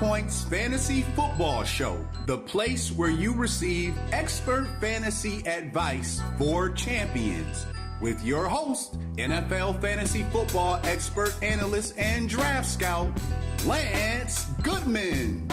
Points Fantasy Football Show, the place where you receive expert fantasy advice for champions. With your host, NFL fantasy football expert, analyst, and draft scout, Lance Goodman.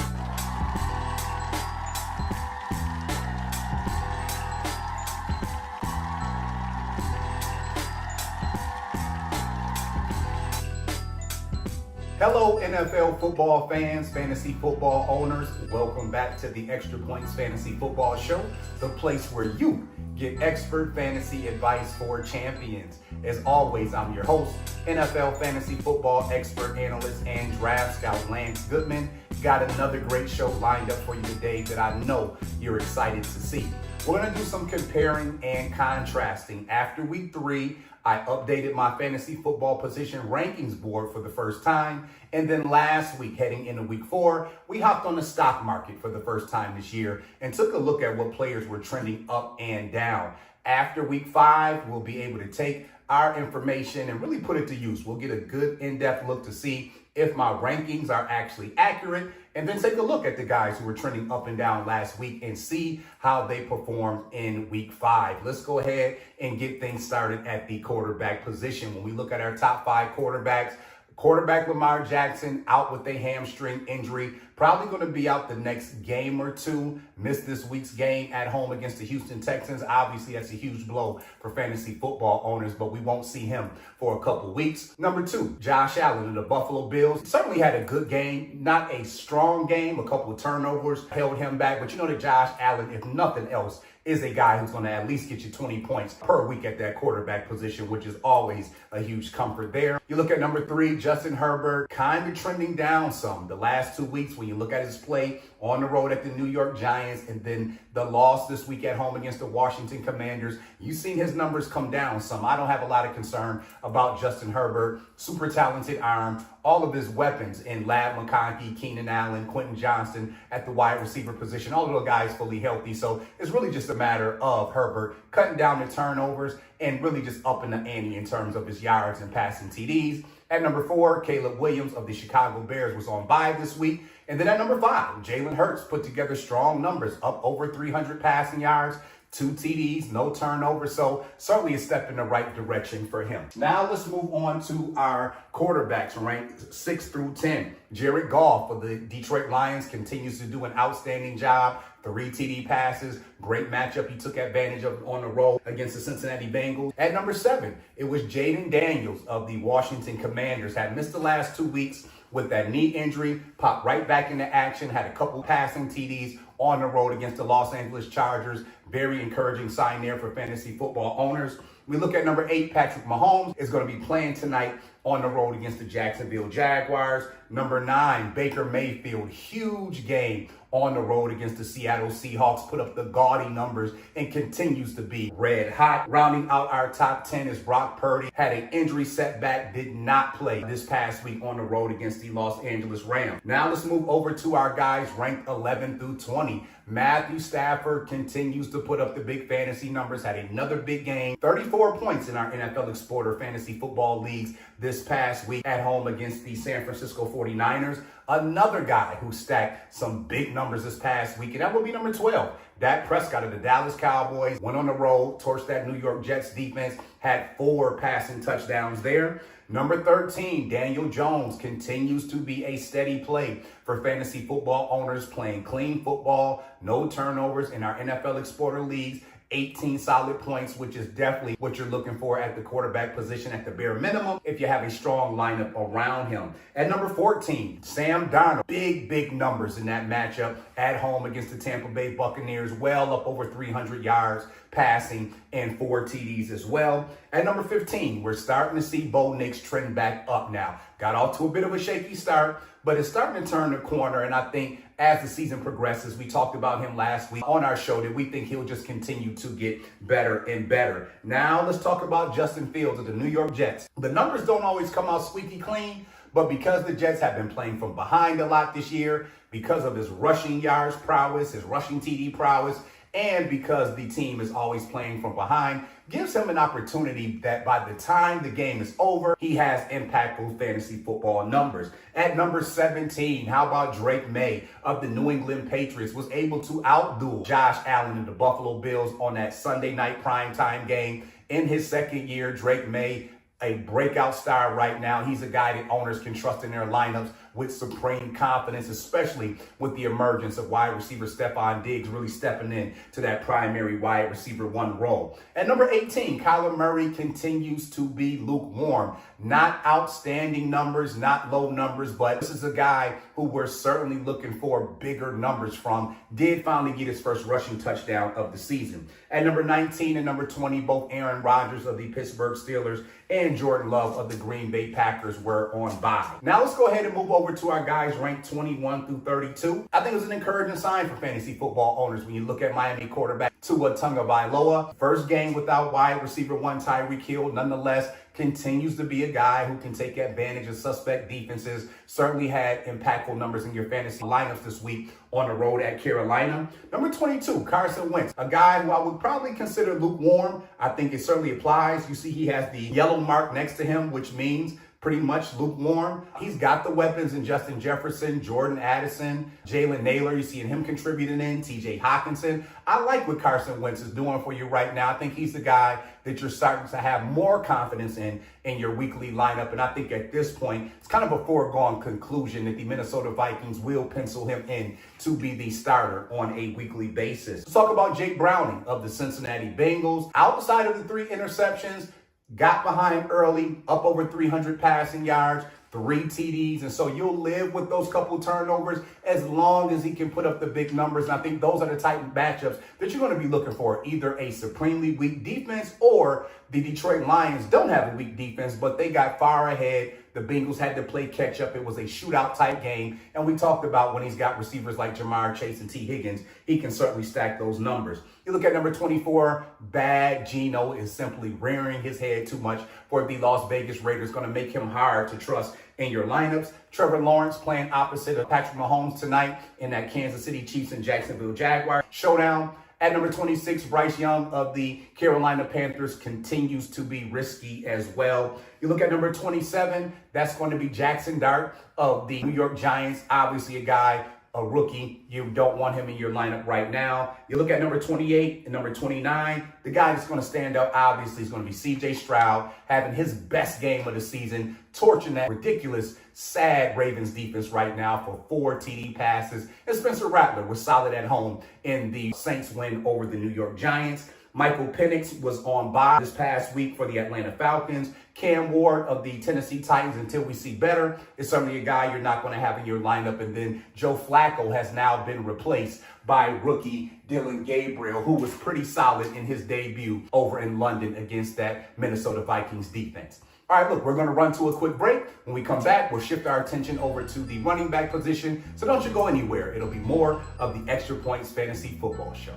Hello, NFL football fans, fantasy football owners. Welcome back to the Extra Points Fantasy Football Show, the place where you get expert fantasy advice for champions. As always, I'm your host, NFL fantasy football expert, analyst, and draft scout, Lance Goodman. Got another great show lined up for you today that I know you're excited to see. We're going to do some comparing and contrasting. After week 3, I updated my fantasy football position rankings board for the first time. And then last week, heading into week 4, we hopped on the stock market for the first time this year and took a look at what players were trending up and down. After week 5, we'll be able to take our information and really put it to use. We'll get a good in-depth look to see if my rankings are actually accurate, and then take a look at the guys who were trending up and down last week and see how they performed in week 5. Let's go ahead and get things started at the quarterback position. When we look at our top 5 quarterbacks, quarterback Lamar Jackson out with a hamstring injury, probably going to be out the next game or two. Missed this week's game at home against the Houston Texans. Obviously, that's a huge blow for fantasy football owners, but we won't see him for a couple weeks. Number 2, Josh Allen of the Buffalo Bills. Certainly had a good game, not a strong game. A couple of turnovers held him back, but you know that Josh Allen, if nothing else, is a guy who's going to at least get you 20 points per week at that quarterback position, which is always a huge comfort there. You look at number 3, Justin Herbert, kind of trending down some the last 2 weeks when you look at his play on the road at the New York Giants and then the loss this week at home against the Washington Commanders. You've seen his numbers come down some. I don't have a lot of concern about Justin Herbert. Super talented arm. All of his weapons in Ladd McConkey, Keenan Allen, Quentin Johnston at the wide receiver position. All of the guys fully healthy. So it's really just a matter of Herbert cutting down the turnovers and really just upping the ante in terms of his yards and passing TDs. At number 4, Caleb Williams of the Chicago Bears was on bye this week. And then at number 5, Jalen Hurts put together strong numbers, up over 300 passing yards, 2 TDs, no turnovers. So certainly a step in the right direction for him. Now let's move on to our quarterbacks ranked 6 through 10. Jared Goff of the Detroit Lions continues to do an outstanding job. 3 TD passes, great matchup he took advantage of on the road against the Cincinnati Bengals. At number 7, it was Jaden Daniels of the Washington Commanders. Had missed the last 2 weeks with that knee injury, popped right back into action, had a couple passing TDs on the road against the Los Angeles Chargers. Very encouraging sign there for fantasy football owners. We look at number 8, Patrick Mahomes is going to be playing tonight on the road against the Jacksonville Jaguars. Number 9, Baker Mayfield, huge game on the road against the Seattle Seahawks, put up the gaudy numbers and continues to be red hot. Rounding out our top 10 is Brock Purdy. Had an injury setback, did not play this past week on the road against the Los Angeles Rams. Now let's move over to our guys ranked 11 through 20. Matthew Stafford continues to put up the big fantasy numbers, had another big game, 34 points in our NFL Explorer fantasy football leagues this past week at home against the San Francisco 49ers. Another guy who stacked some big numbers this past week, and that would be number 12. Dak Prescott of the Dallas Cowboys went on the road, torched that New York Jets defense, had 4 passing touchdowns there. Number 13, Daniel Jones continues to be a steady play for fantasy football owners, playing clean football, no turnovers in our NFL Explorer leagues. 18 solid points, which is definitely what you're looking for at the quarterback position at the bare minimum if you have a strong lineup around him. At number 14, Sam Darnold. Big numbers in that matchup at home against the Tampa Bay Buccaneers. Well up over 300 yards passing and 4 TDs as well. At number 15, we're starting to see Bo Nix trend back up now. Got off to a bit of a shaky start, but it's starting to turn the corner, and I think as the season progresses, we talked about him last week on our show that we think he'll just continue to get better and better. Now let's talk about Justin Fields of the New York Jets. The numbers don't always come out squeaky clean, but because the Jets have been playing from behind a lot this year, because of his rushing yards prowess, his rushing TD prowess, And because the team is always playing from behind, gives him an opportunity that by the time the game is over, he has impactful fantasy football numbers. At number 17, how about Drake May of the New England Patriots was able to outduel Josh Allen and the Buffalo Bills on that Sunday night primetime game. In his second year, Drake May, a breakout star right now. He's a guy that owners can trust in their lineups with supreme confidence, especially with the emergence of wide receiver Stephon Diggs really stepping in to that primary wide receiver one role. At number 18, Kyler Murray continues to be lukewarm. Not outstanding numbers, not low numbers, but this is a guy who we're certainly looking for bigger numbers from. Did finally get his first rushing touchdown of the season. At number 19 and number 20, both Aaron Rodgers of the Pittsburgh Steelers and Jordan Love of the Green Bay Packers were on bye. Now let's go ahead and move over to our guys ranked 21 through 32. I think it was an encouraging sign for fantasy football owners when you look at Miami quarterback Tua Tagovailoa. First game without wide receiver one Tyreek Hill, nonetheless, continues to be a guy who can take advantage of suspect defenses. Certainly had impactful numbers in your fantasy lineups this week on the road at Carolina. Number 22, Carson Wentz, a guy who I would probably consider lukewarm. I think it certainly applies. You see he has the yellow mark next to him, which means pretty much lukewarm. He's got the weapons in Justin Jefferson, Jordan Addison, Jalen Naylor. You see him contributing in, TJ Hawkinson. I like what Carson Wentz is doing for you right now. I think he's the guy that you're starting to have more confidence in your weekly lineup. And I think at this point, it's kind of a foregone conclusion that the Minnesota Vikings will pencil him in to be the starter on a weekly basis. Let's talk about Jake Browning of the Cincinnati Bengals. Outside of the 3 interceptions, got behind early, up over 300 passing yards, 3 TDs. And so you'll live with those couple turnovers as long as he can put up the big numbers. And I think those are the type of matchups that you're going to be looking for. Either a supremely weak defense or the Detroit Lions don't have a weak defense, but they got far ahead. The Bengals had to play catch up. It was a shootout type game. And we talked about when he's got receivers like Jamar Chase and T. Higgins, he can certainly stack those numbers. You look at number 24, Bad Geno is simply rearing his head too much for the Las Vegas Raiders. Going to make him hard to trust in your lineups. Trevor Lawrence playing opposite of Patrick Mahomes tonight in that Kansas City Chiefs and Jacksonville Jaguars showdown. At number 26, Bryce Young of the Carolina Panthers continues to be risky as well. You look at number 27, that's going to be Jackson Dart of the New York Giants. Obviously a guy, a rookie. You don't want him in your lineup right now. You look at number 28 and number 29. The guy that's going to stand out, obviously, is going to be C.J. Stroud, having his best game of the season, torching that ridiculous, sad Ravens defense right now for 4 TD passes. And Spencer Rattler was solid at home in the Saints win over the New York Giants. Michael Penix was on bye this past week for the Atlanta Falcons. Cam Ward of the Tennessee Titans, until we see better, is certainly a guy you're not going to have in your lineup. And then Joe Flacco has now been replaced by rookie Dylan Gabriel, who was pretty solid in his debut over in London against that Minnesota Vikings defense. All right, look, we're going to run to a quick break. When we come back, we'll shift our attention over to the running back position. So don't you go anywhere. It'll be more of the Extra Points Fantasy Football Show.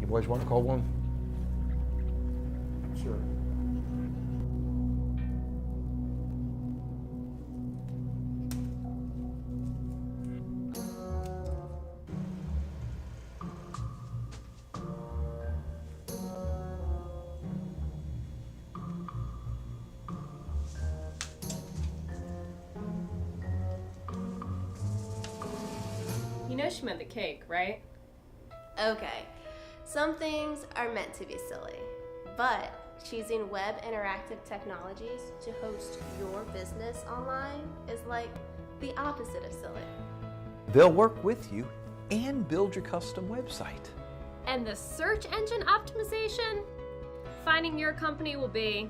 Boys want to call one? Sure. You know she meant the cake, right? Okay. Some things are meant to be silly, but choosing Web Interactive Technologies to host your business online is like the opposite of silly. They'll work with you and build your custom website. And the search engine optimization? Finding your company will be...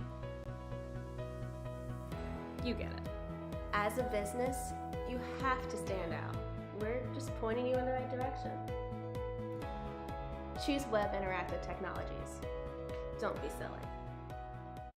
You get it. As a business, you have to stand out. We're just pointing you in the right direction. Choose Web Interactive Technologies. Don't be silly.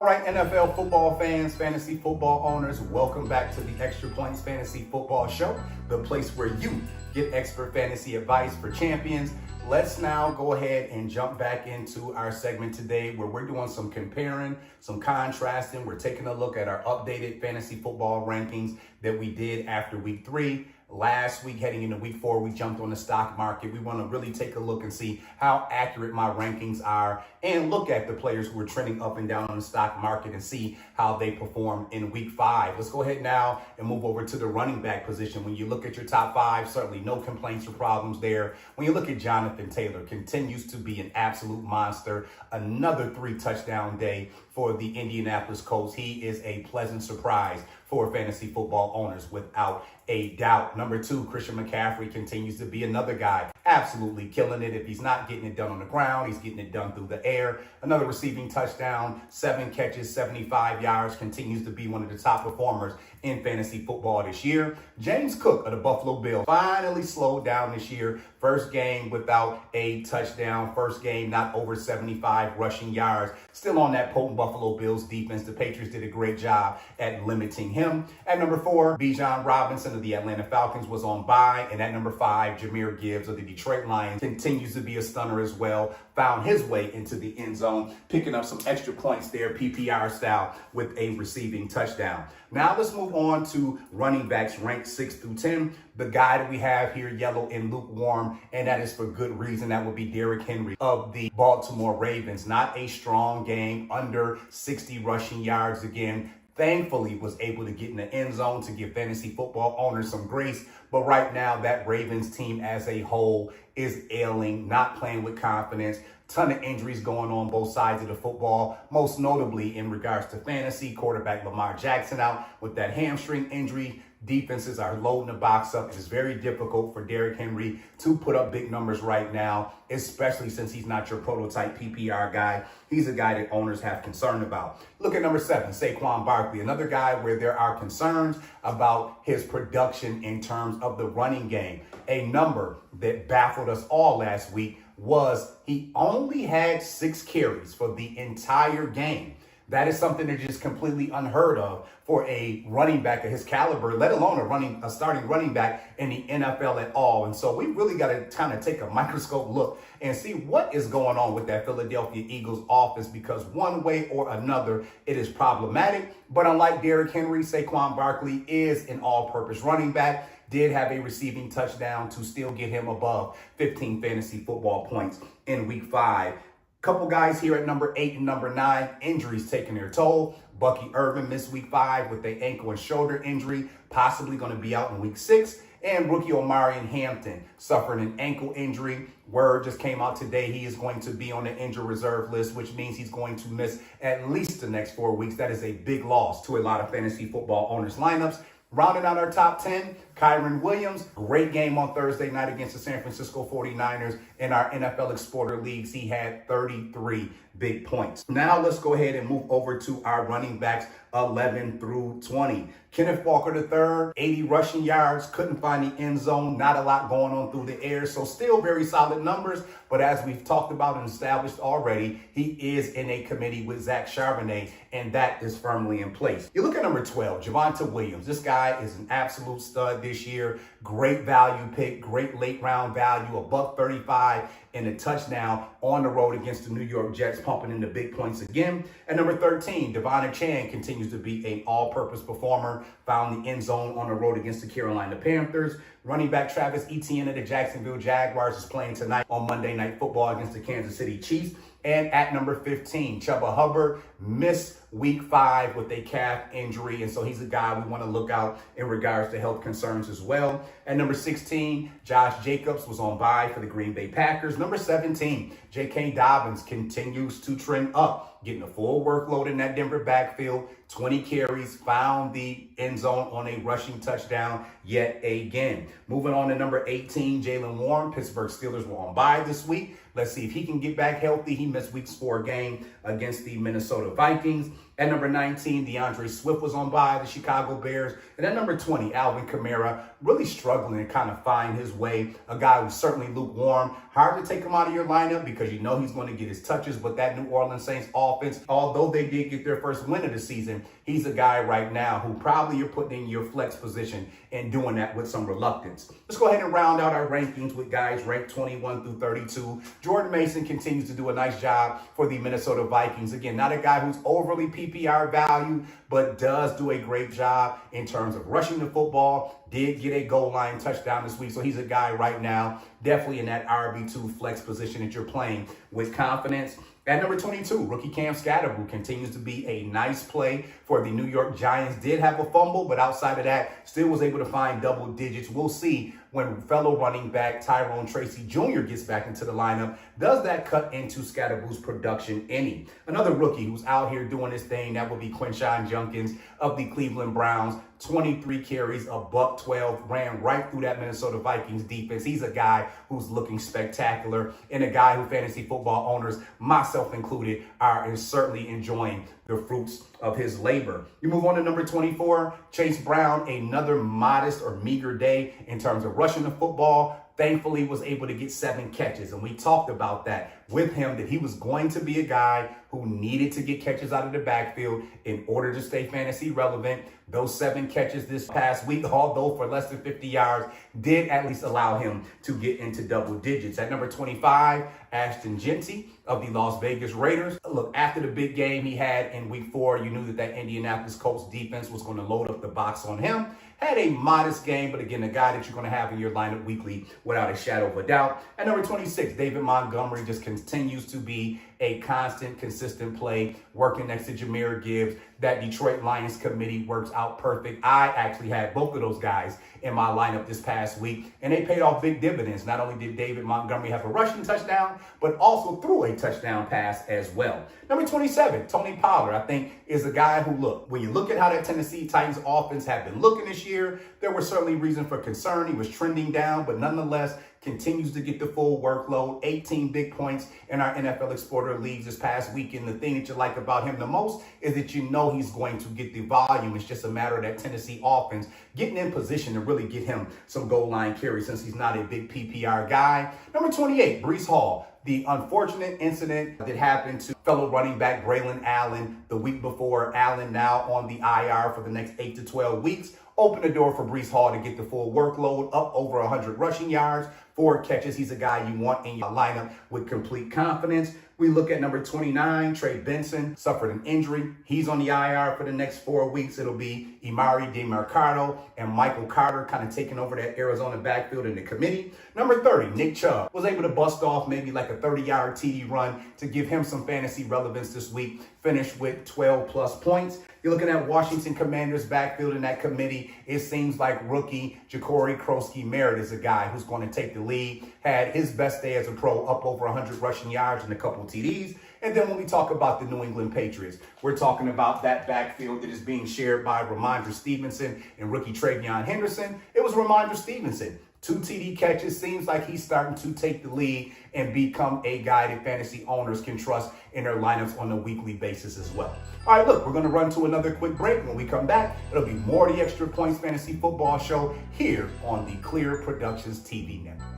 All right, NFL football fans, fantasy football owners, welcome back to the Extra Points Fantasy Football Show, the place where you get expert fantasy advice for champions. Let's now go ahead and jump back into our segment today where we're doing some comparing, some contrasting. We're taking a look at our updated fantasy football rankings that we did after week 3. Last week, heading into week 4, we jumped on the stock market. We want to really take a look and see how accurate my rankings are and look at the players who are trending up and down on the stock market and see how they perform in week 5. Let's go ahead now and move over to the running back position. When you look at your top 5, certainly no complaints or problems there. When you look at Jonathan Taylor, continues to be an absolute monster. Another 3 touchdown day for the Indianapolis Colts. He is a pleasant surprise for fantasy football owners without a doubt. Number 2, Christian McCaffrey continues to be another guy absolutely killing it. If he's not getting it done on the ground, he's getting it done through the air. Another receiving touchdown, 7 catches, 75 yards, continues to be one of the top performers in fantasy football this year. James Cook of the Buffalo Bills finally slowed down this year. First game without a touchdown. First game not over 75 rushing yards. Still on that potent Buffalo Bills defense. The Patriots did a great job at limiting him. At number 4, Bijan Robinson of the Atlanta Falcons was on bye. And at number 5, Jahmyr Gibbs of the Detroit Lions continues to be a stunner as well. Found his way into the end zone, picking up some extra points there, PPR style, with a receiving touchdown. Now let's move on to running backs ranked 6 through 10. The guy that we have here, yellow and lukewarm, and that is for good reason. That would be Derrick Henry of the Baltimore Ravens. Not a strong game, under 60 rushing yards again. Thankfully was able to get in the end zone to give fantasy football owners some grace. But right now, that Ravens team as a whole is ailing, not playing with confidence. Ton of injuries going on both sides of the football, most notably in regards to fantasy. Quarterback Lamar Jackson out with that hamstring injury. Defenses are loading the box up. It is very difficult for Derrick Henry to put up big numbers right now, especially since he's not your prototype PPR guy. He's a guy that owners have concern about. Look at number 7, Saquon Barkley, another guy where there are concerns about his production in terms of the running game. A number that baffled us all last week was he only had 6 carries for the entire game. That is something that is completely unheard of for a running back of his caliber, let alone a starting running back in the NFL at all. And so we really got to kind of take a microscope look and see what is going on with that Philadelphia Eagles offense, because one way or another, it is problematic. But unlike Derrick Henry, Saquon Barkley is an all-purpose running back. Did have a receiving touchdown to still get him above 15 fantasy football points in week 5. Couple guys here at number 8 and number 9, injuries taking their toll. Bucky Irvin missed week 5 with an ankle and shoulder injury, possibly going to be out in week 6. And rookie Omarion Hampton suffered an ankle injury. Word just came out today he is going to be on the injured reserve list, which means he's going to miss at least the next 4 weeks. That is a big loss to a lot of fantasy football owners' lineups. Rounding out our top 10, Kyren Williams, great game on Thursday night against the San Francisco 49ers. In our NFL Explorer leagues, he had 33 big points. Now let's go ahead and move over to our running backs 11 through 20. Kenneth Walker III, 80 rushing yards, couldn't find the end zone, not a lot going on through the air, so still very solid numbers. But as we've talked about and established already, he is in a committee with Zach Charbonnet, and that is firmly in place. You look at number 12, Javonte Williams. This guy is an absolute stud this year. Great value pick, great late round value, $135 and a touchdown on the road against the New York Jets, pumping in the big points again. At number 13, Devon Achane continues to be an all-purpose performer, found the end zone on the road against the Carolina Panthers. Running back Travis Etienne of the Jacksonville Jaguars is playing tonight on Monday Night Football against the Kansas City Chiefs. And at number 15, Chuba Hubbard missed week 5 with a calf injury. And so he's a guy we want to look out in regards to health concerns as well. At number 16, Josh Jacobs was on bye for the Green Bay Packers. Number 17, J.K. Dobbins continues to trend up, getting a full workload in that Denver backfield. 20 carries, found the end zone on a rushing touchdown yet again. Moving on to number 18, Jaylen Warren. Pittsburgh Steelers were on bye this week. Let's see if he can get back healthy. He missed week 4 game against the Minnesota Vikings. At number 19, DeAndre Swift was on bye, the Chicago Bears. And at number 20, Alvin Kamara, really struggling to kind of find his way. A guy who's certainly lukewarm. Hard to take him out of your lineup because you know he's going to get his touches. But that New Orleans Saints offense, although they did get their first win of the season, he's a guy right now who probably you're putting in your flex position and doing that with some reluctance. Let's go ahead and round out our rankings with guys ranked 21 through 32. Jordan Mason continues to do a nice job for the Minnesota Vikings. Again, not a guy who's overly PPR value, but does do a great job in terms of rushing the football. Did get a goal line touchdown this week, so he's a guy right now definitely in that RB2 flex position that you're playing with confidence. At number 22, rookie Cam Scatterbo continues to be a nice play for the New York Giants. Did have a fumble, but outside of that, still was able to find double digits. We'll see when fellow running back Tyrone Tracy Jr. gets back into the lineup. Does that cut into Scatterbo's production any? Another rookie who's out here doing his thing, that would be Quinshon Judkins of the Cleveland Browns. 23 carries, $112, ran right through that Minnesota Vikings defense. He's a guy who's looking spectacular and a guy who fantasy football owners, myself included, are certainly enjoying the fruits of his labor. You move on to number 24, Chase Brown, another modest or meager day in terms of rushing the football. Thankfully was able to get 7 catches. And we talked about that with him, that he was going to be a guy who needed to get catches out of the backfield in order to stay fantasy relevant. Those 7 catches this past week, although for less than 50 yards, did at least allow him to get into double digits. At number 25, Ashton Jeanty of the Las Vegas Raiders. Look, after the big game he had in week 4, you knew that Indianapolis Colts defense was going to load up the box on him. Had a modest game, but again, a guy that you're going to have in your lineup weekly without a shadow of a doubt. At number 26, David Montgomery just continues to be a constant, consistent play, working next to Jahmyr Gibbs. That Detroit Lions committee works out perfect. I actually had both of those guys in my lineup this past week, and they paid off big dividends. Not only did David Montgomery have a rushing touchdown, but also threw a touchdown pass as well. Number 27, Tony Pollard, I think, is a guy who, look, when you look at how that Tennessee Titans offense have been looking this year, there was certainly reason for concern. He was trending down, but nonetheless, continues to get the full workload. 18 big points in our NFL Explorer leagues this past weekend. The thing that you like about him the most is that you know he's going to get the volume. It's just a matter of that Tennessee offense getting in position to really get him some goal line carries since he's not a big PPR guy. Number 28, Breece Hall. The unfortunate incident that happened to fellow running back Braylon Allen the week before. Allen now on the IR for the next 8 to 12 weeks. Open the door for Breece Hall to get the full workload, up over 100 rushing yards, 4 catches. He's a guy you want in your lineup with complete confidence. We look at number 29, Trey Benson, suffered an injury. He's on the IR for the next 4 weeks. It'll be Emari Demercado and Michael Carter kind of taking over that Arizona backfield in the committee. Number 30, Nick Chubb was able to bust off maybe like a 30-yard TD run to give him some fantasy relevance this week. Finished with 12 plus points. You're looking at Washington Commanders backfield in that committee. It seems like rookie Jacory Krosky-Merritt is a guy who's going to take the lead. Had his best day as a pro, up over 100 rushing yards and a couple TDs. And then when we talk about the New England Patriots, we're talking about that backfield that is being shared by Ramondre Stevenson and rookie Travion Henderson. It was Ramondre Stevenson. 2 TD catches. Seems like he's starting to take the lead and become a guy that fantasy owners can trust in their lineups on a weekly basis as well. All right, look, we're going to run to another quick break. When we come back, it'll be more of the Extra Points Fantasy Football Show here on the Clear Productions TV network.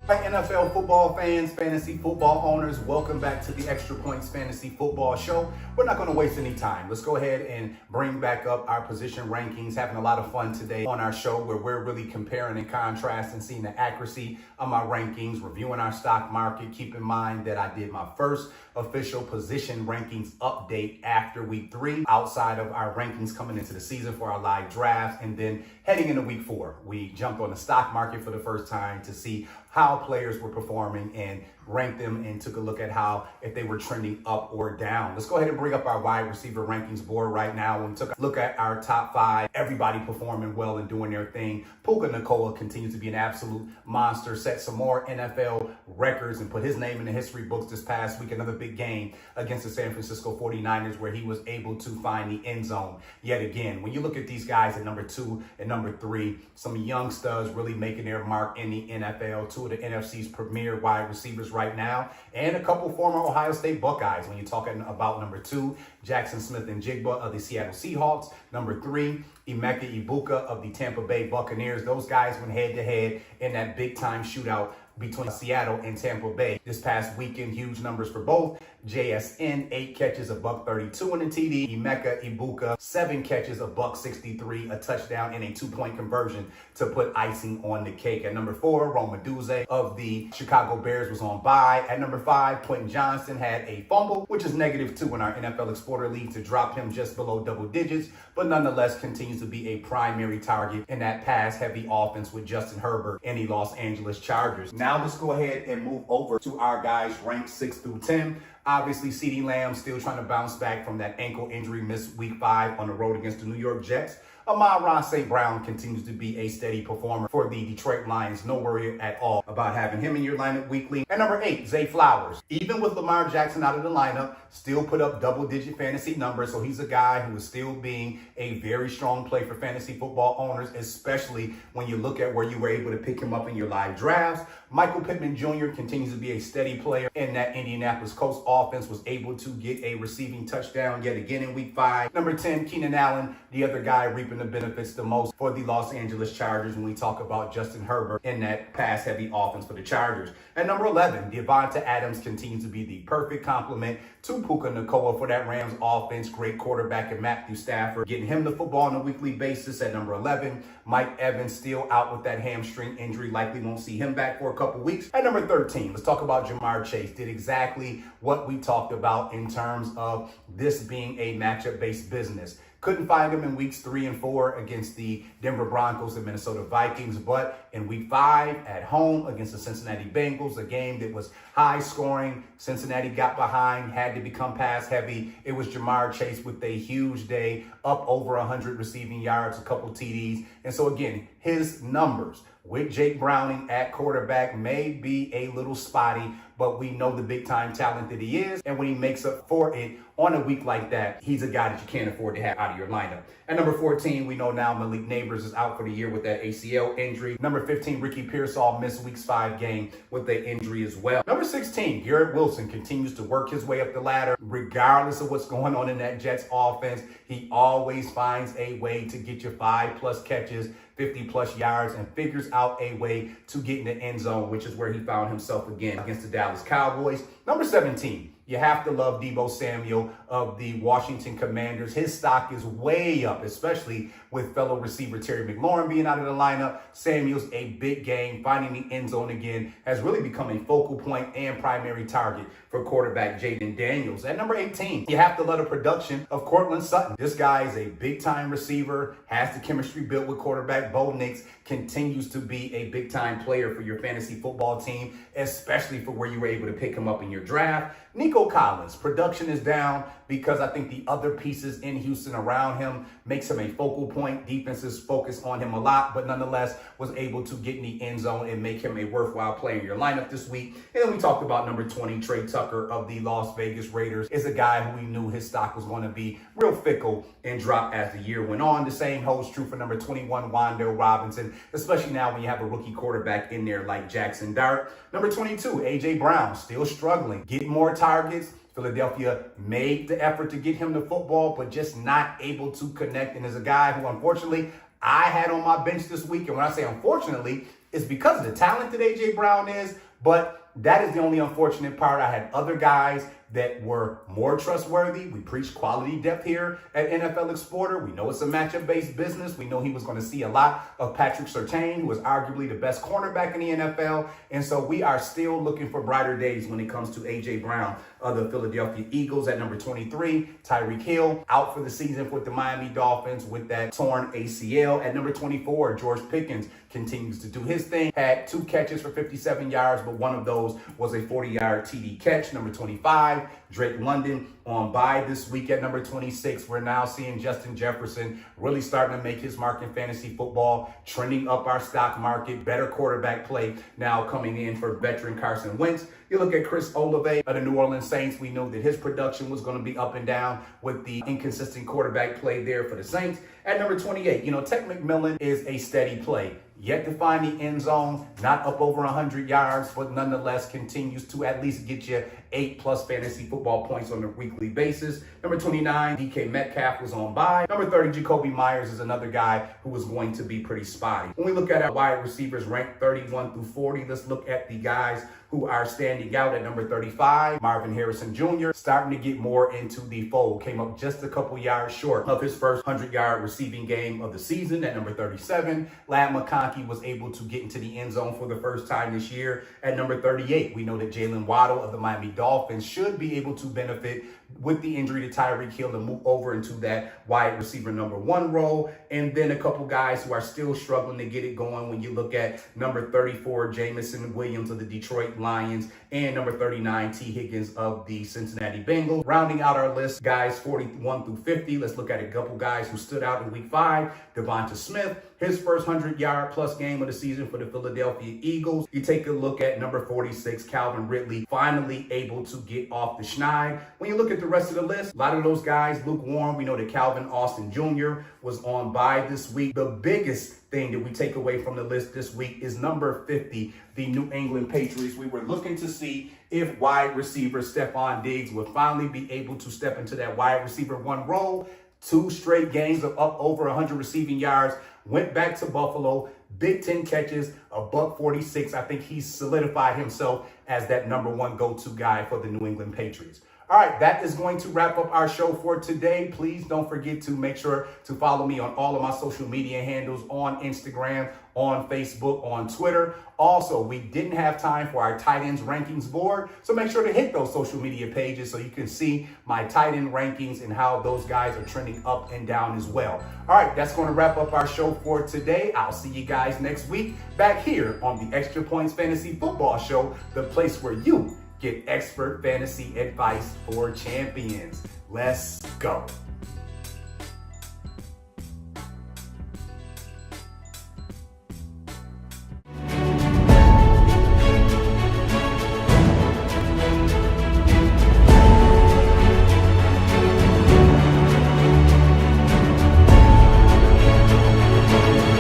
Hi, NFL football fans, fantasy football owners, welcome back to the Extra Points Fantasy Football Show. We're not going to waste any time. Let's go ahead and bring back up our position rankings. Having a lot of fun today on our show where we're really comparing and contrasting, seeing the accuracy of my rankings, reviewing our stock market. Keep in mind that I did my first official position rankings update after week 3, outside of our rankings coming into the season for our live drafts. And then heading into week 4, we jumped on the stock market for the first time to see how players were performing and ranked them and took a look at how, if they were trending up or down. Let's go ahead and bring up our wide receiver rankings board right now. When we took a look at our top 5, everybody performing well and doing their thing. Puka Nacua continues to be an absolute monster, set some more NFL records and put his name in the history books this past week. Another big game against the San Francisco 49ers where he was able to find the end zone yet again. When you look at these guys at number 2 and number 3, some young studs really making their mark in the NFL. 2 of the NFC's premier wide receivers right now, and a couple former Ohio State Buckeyes. When you're talking about number 2, Jackson Smith-Njigba of the Seattle Seahawks. Number 3, Emeka Ibuka of the Tampa Bay Buccaneers. Those guys went head-to-head in that big-time shootout between Seattle and Tampa Bay this past weekend. Huge numbers for both. JSN, 8 catches, $132 and a TD. Emeka Ibuka, 7 catches, $163, a touchdown, and a 2-point conversion to put icing on the cake. At number 4, Rome Odunze of the Chicago Bears was on bye. At number 5, Quentin Johnston had a fumble, which is -2 in our NFL Explorer League to drop him just below double digits, but nonetheless continues to be a primary target in that pass-heavy offense with Justin Herbert and the Los Angeles Chargers. Now let's go ahead and move over to our guys ranked 6 through 10. Obviously, CeeDee Lamb still trying to bounce back from that ankle injury missed week 5 on the road against the New York Jets. Amon-Ra St. Brown continues to be a steady performer for the Detroit Lions. No worry at all about having him in your lineup weekly. At number 8, Zay Flowers. Even with Lamar Jackson out of the lineup, still put up double-digit fantasy numbers. So he's a guy who is still being a very strong play for fantasy football owners, especially when you look at where you were able to pick him up in your live drafts. Michael Pittman Jr. continues to be a steady player in that Indianapolis Colts offense, was able to get a receiving touchdown yet again in week 5. Number 10, Keenan Allen, the other guy reaping the benefits the most for the Los Angeles Chargers when we talk about Justin Herbert in that pass-heavy offense for the Chargers. At number 11, Devonta Adams continues to be the perfect complement to Puka Nacua for that Rams offense. Great quarterback in Matthew Stafford, getting him the football on a weekly basis. At number 11, Mike Evans still out with that hamstring injury. Likely won't see him back for a couple weeks. At number 13, let's talk about Jamar Chase. Did exactly what we talked about in terms of this being a matchup-based business. Couldn't find him in weeks 3 and 4 against the Denver Broncos and Minnesota Vikings, but in week 5 at home against the Cincinnati Bengals, a game that was high scoring. Cincinnati got behind, had to become pass heavy. It was Jamar Chase with a huge day, up over 100 receiving yards, a couple TDs. And so again, his numbers with Jake Browning at quarterback may be a little spotty, but we know the big time talent that he is. And when he makes up for it on a week like that, he's a guy that you can't afford to have out of your lineup. At number 14, we know now Malik Neighbors is out for the year with that ACL injury. Number 15, Ricky Pearsall missed week's 5 game with the injury as well. Number 16, Garrett Wilson continues to work his way up the ladder. Regardless of what's going on in that Jets offense, he always finds a way to get you 5+ catches, 50+ yards, and figures out a way to get in the end zone, which is where he found himself again against the Dallas Cowboys. Number 17, you have to love Deebo Samuel of the Washington Commanders. His stock is way up, especially with fellow receiver Terry McLaurin being out of the lineup. Samuel's a big game, finding the end zone again, has really become a focal point and primary target for quarterback Jaden Daniels. At number 18, you have to love the production of Courtland Sutton. This guy is a big-time receiver, has the chemistry built with quarterback Bo Nix, continues to be a big-time player for your fantasy football team, especially for where you were able to pick him up in your draft. Nico Collins, production is down because I think the other pieces in Houston around him makes him a focal point. Defenses focus on him a lot, but nonetheless was able to get in the end zone and make him a worthwhile player in your lineup this week. And then we talked about number 20, Trey Tucker of the Las Vegas Raiders. Is a guy who we knew his stock was going to be real fickle and drop as the year went on. The same holds true for number 21, Wan'Dale Robinson, especially now when you have a rookie quarterback in there like Jackson Dart. Number 22, A.J. Brown, still struggling, getting more targets. Philadelphia made the effort to get him the football, but just not able to connect. And is a guy who, unfortunately, I had on my bench this week. And when I say unfortunately, it's because of the talent that A.J. Brown is, but that is the only unfortunate part. I had other guys that were more trustworthy. We preach quality depth here at NFL Explorer. We know it's a matchup-based business. We know he was going to see a lot of Patrick Surtain, who is arguably the best cornerback in the NFL. And so we are still looking for brighter days when it comes to A.J. Brown of the Philadelphia Eagles at number 23. Tyreek Hill out for the season with the Miami Dolphins with that torn ACL. At number 24, George Pickens continues to do his thing. Had 2 catches for 57 yards, but one of those was a 40-yard TD catch. Number 25, Drake London on bye this week at number 26. We're now seeing Justin Jefferson really starting to make his mark in fantasy football, trending up our stock market, better quarterback play now coming in for veteran Carson Wentz. You look at Chris Olave of the New Orleans Saints. We know that his production was going to be up and down with the inconsistent quarterback play there for the Saints. At number 28, Tek McMillan is a steady play. Yet to find the end zone, not up over 100 yards, but nonetheless continues to at least get you 8+ fantasy football points on a weekly basis. Number 29, DK Metcalf was on bye. Number 30, Jacoby Myers is another guy who was going to be pretty spotty. When we look at our wide receivers ranked 31 through 40, let's look at the guys who are standing out at number 35. Marvin Harrison Jr. starting to get more into the fold. Came up just a couple yards short of his first 100-yard receiving game of the season at number 37. Ladd McConkey was able to get into the end zone for the first time this year at number 38. We know that Jalen Waddle of the Miami Dolphins should be able to benefit with the injury to Tyreek Hill to move over into that wide receiver number 1 role. And then a couple guys who are still struggling to get it going when you look at number 34, Jameson Williams of the Detroit Lions, and number 39, T. Higgins of the Cincinnati Bengals. Rounding out our list, guys 41 through 50, let's look at a couple guys who stood out in week 5. Devonta Smith, his first 100-yard plus game of the season for the Philadelphia Eagles. You take a look at number 46, Calvin Ridley, finally able to get off the schneid. When you look at the rest of the list, a lot of those guys lukewarm. We know that Calvin Austin Jr. was on bye this week. The biggest thing that we take away from the list this week is number 50, the New England Patriots. We were looking to see if wide receiver Stephon Diggs would finally be able to step into that wide receiver 1 role. 2 straight games of up over 100 receiving yards. Went back to Buffalo, Big 10 catches, $146. I think he's solidified himself as that number 1 go-to guy for the New England Patriots. All right, that is going to wrap up our show for today. Please don't forget to make sure to follow me on all of my social media handles, on Instagram, on Facebook, on Twitter. Also, we didn't have time for our tight ends rankings board, so make sure to hit those social media pages so you can see my tight end rankings and how those guys are trending up and down as well. All right, that's going to wrap up our show for today. I'll see you guys next week back here on the Extra Points Fantasy Football Show, the place where you get expert fantasy advice for champions. Let's go.